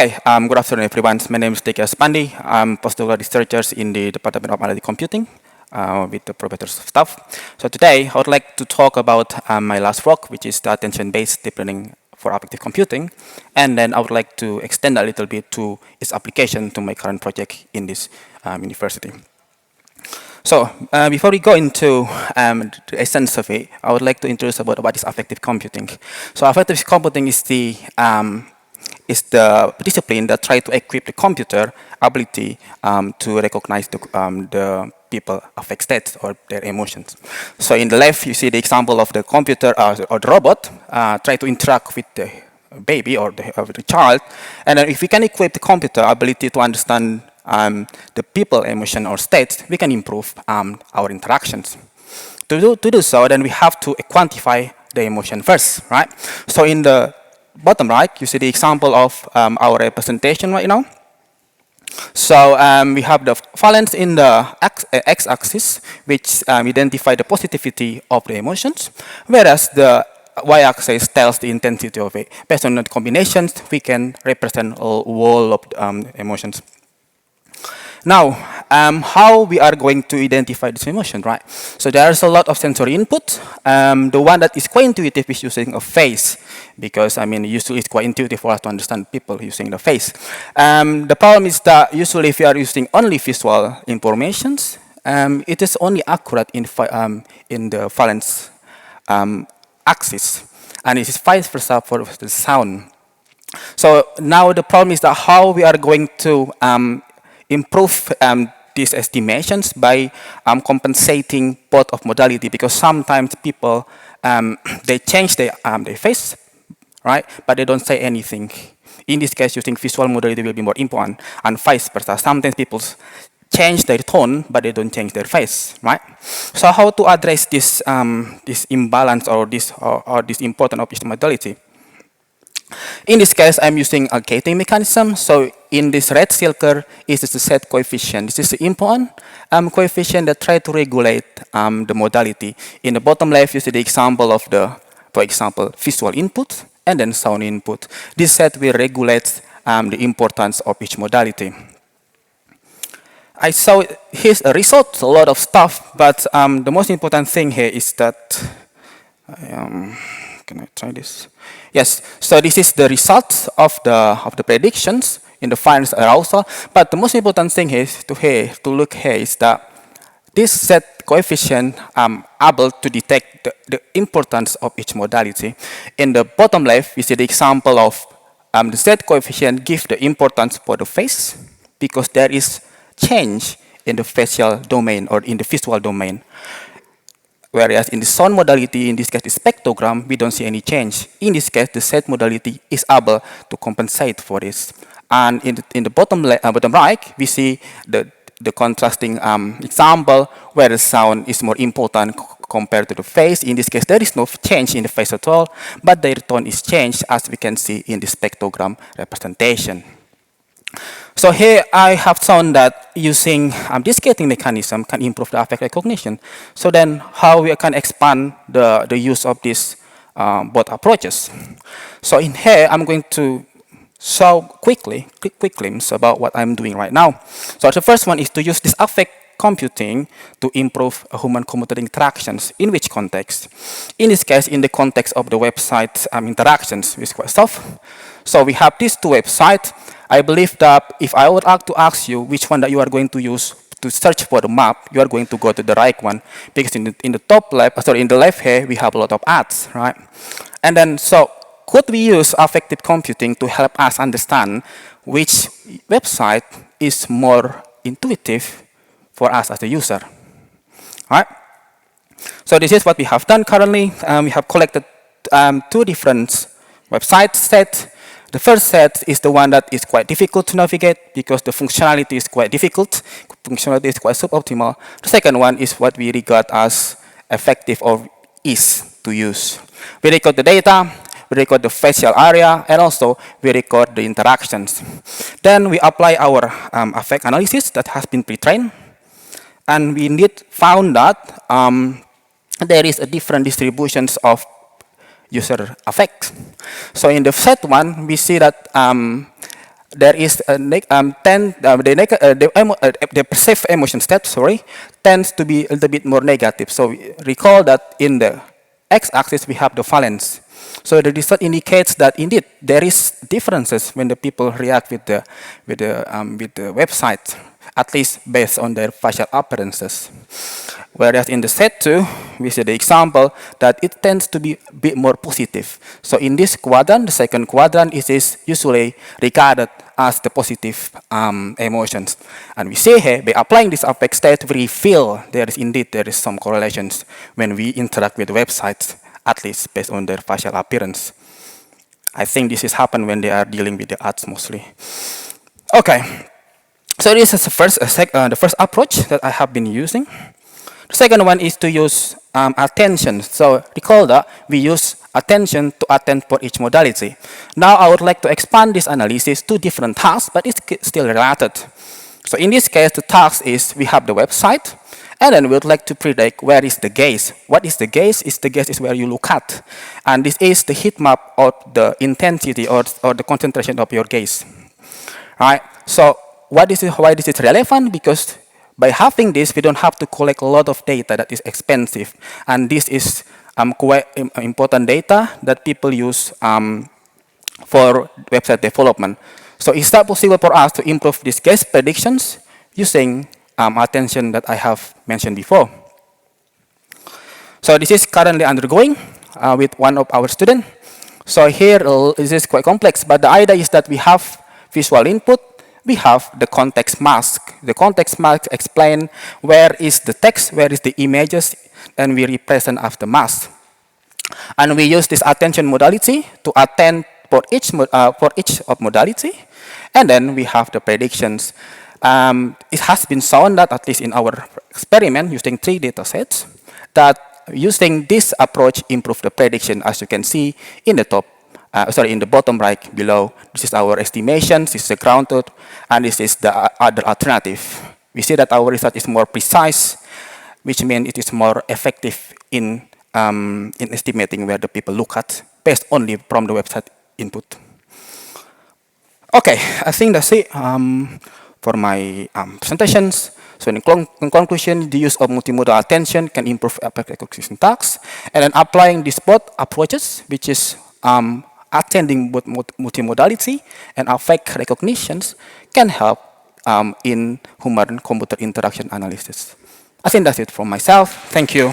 Hey, good afternoon, everyone. My name is Decky Aspandi. I'm postdoc researcher in the Department of Analytic Computing with the Professor Staab. So today, I would like to talk about my last work, which is the attention-based deep learning for affective computing. And then I would like to extend a little bit to its application to my current project in this university. So before we go into the essence of it, I would like to introduce about what is affective computing. So affective computing is the discipline that tries to equip the computer ability to recognize the people affect states or their emotions. So in the left, you see the example of the computer or the robot try to interact with the baby or the child. And then if we can equip the computer ability to understand the people emotion or states, we can improve our interactions. To do so, then we have to quantify the emotion first, right? So in the bottom right, you see the example of our representation right now. So we have the valence in the x-axis, which identify the positivity of the emotions, whereas the y-axis tells the intensity of it. Based on the combinations, we can represent a whole of emotions. Now, how we are going to identify this emotion, right? So there's a lot of sensory input. The one that is quite intuitive is using a face, because usually it's quite intuitive for us to understand people using the face. The problem is that usually if you are using only visual informations, it is only accurate in the valence axis, and it is vice versa for the sound. So now the problem is that how we are going to improve these estimations by compensating both of modality, because sometimes people they change their face, right? But they don't say anything. In this case, using visual modality will be more important, and vice versa. Sometimes people change their tone, but they don't change their face, right? So how to address this this imbalance or this important of each modality? In this case, I'm using a gating mechanism. So in this red circle is the set coefficient. This is the important coefficient that try to regulate the modality. In the bottom left, you see the example of for example, visual input and then sound input. This set will regulate the importance of each modality. I saw here's a result, a lot of stuff, but the most important thing here is that can I try this? Yes, so this is the result of the predictions in the finance arousal. But the most important thing is to look here is that this set coefficient able to detect the importance of each modality. In the bottom left, we see the example of the set coefficient give the importance for the face, because there is change in the facial domain or in the visual domain. Whereas in the sound modality, in this case the spectrogram, we don't see any change. In this case, the set modality is able to compensate for this. And in the bottom right, we see the contrasting example where the sound is more important compared to the face. In this case, there is no change in the face at all, but their tone is changed, as we can see in the spectrogram representation. So here I have shown that using this gating mechanism can improve the affect recognition. So then how we can expand the use of these both approaches. So in here I'm going to show quick glimpse about what I'm doing right now. So the first one is to use this affect computing to improve human-computer interactions. In which context? In this case, in the context of the website interactions with quite soft. So we have these two websites. I believe that if I would like to ask you which one that you are going to use to search for the map, you are going to go to the right one, because in the top left, in the left here, we have a lot of ads, right? And then, so could we use affective computing to help us understand which website is more intuitive for us as a user, right? So this is what we have done currently. We have collected two different website sets. The first set is the one that is quite difficult to navigate because the functionality is quite difficult. Functionality is quite suboptimal. The second one is what we regard as effective or ease to use. We record the data, we record the facial area, and also we record the interactions. Then we apply our affect analysis that has been pre-trained. And we indeed found that there is a different distributions of user affect. So in the set one, we see that there is a the perceived emotion state, sorry, tends to be a little bit more negative. So recall that in the x-axis we have the valence. So the result indicates that indeed there is differences when the people react with the website, at least based on their facial appearances. Whereas in the set 2, we see the example that it tends to be a bit more positive. So in this quadrant, the second quadrant is usually regarded as the positive emotions. And we see here, by applying this affect state, we feel there is some correlations when we interact with websites, at least based on their facial appearance. I think this is happen when they are dealing with the ads mostly. Okay, so this is the first approach that I have been using. The second one is to use attention. So recall that we use attention to attend for each modality. Now I would like to expand this analysis to different tasks, but it's still related. So in this case, the task is we have the website, and then we would like to predict where is the gaze. What is the gaze? The gaze is where you look at. And this is the heat map of the intensity or the concentration of your gaze. Right? So why this is relevant? Because by having this, we don't have to collect a lot of data that is expensive. And this is quite important data that people use for website development. So is that possible for us to improve these gaze predictions using attention that I have mentioned before? So this is currently undergoing with one of our students. So here, this is quite complex, but the idea is that we have visual input, we have the context mask. The context mask explains where is the text, where is the images, and we represent as the mask. And we use this attention modality to attend for each of modality, and then we have the predictions. It has been shown that, at least in our experiment using 3 data sets, that using this approach improve the prediction, as you can see in the top. In the bottom right below. This is our estimation, this is the ground truth, and this is the other alternative. We see that our result is more precise, which means it is more effective in estimating where the people look at, based only from the website input. Okay, I think that's it for my presentations. So in conclusion, the use of multimodal attention can improve affect recognition tasks, and then applying these both approaches, which is attending both multimodality and affect recognitions, can help in human-computer interaction analysis. I think that's it from myself. Thank you.